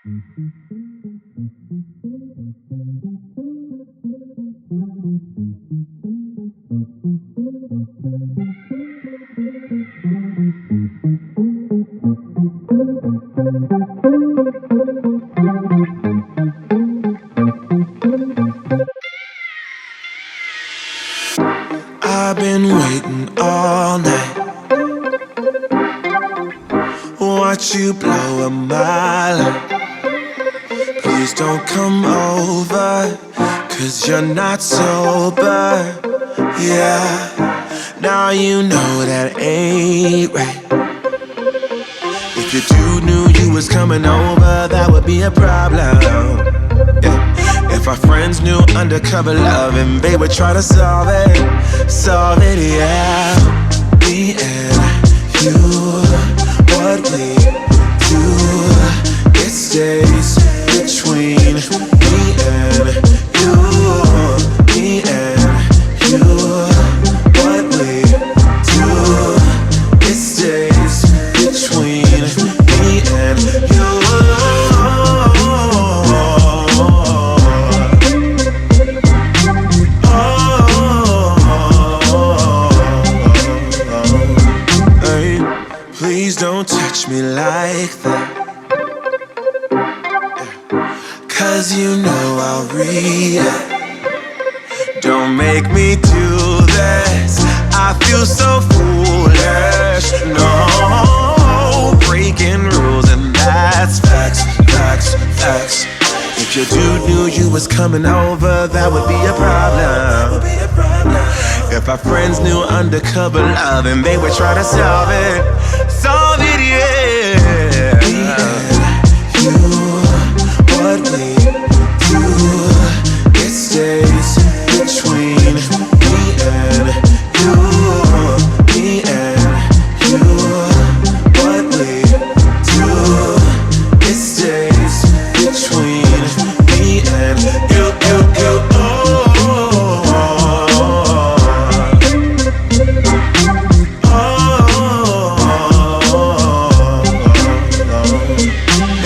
I've been waiting all night. Watch you blow a mile. Please don't come over, 'cause you're not sober. Yeah, now you know that ain't right. If your dude knew you was coming over, that would be a problem. Yeah. If our friends knew undercover love and they would try to solve it, yeah. Me and you, what we do, it stays between me and you. Me and you, what we do, it stays between me and you. Please don't touch me like that, 'cause you know I'll read it. Don't make me do this, I feel so foolish. No, breaking rules and that's facts, facts, facts. If your dude knew you was coming over, that would be a problem. If our friends knew undercover love and they would try to solve it, yeah. Me and you, what we do, it stays between me and you. Me and you, what we do, it stays between me and you,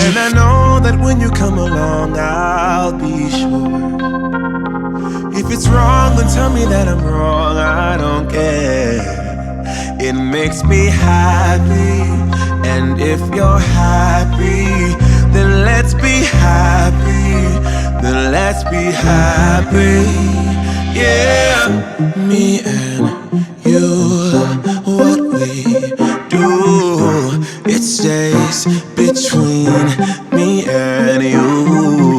And I know that when you come along, I'll be sure. If it's wrong, then tell me that I'm wrong, I don't care. It makes me happy, and if you're happy, then let's be happy. Then let's be happy, yeah. Me and you, what we do, it stays between me and you.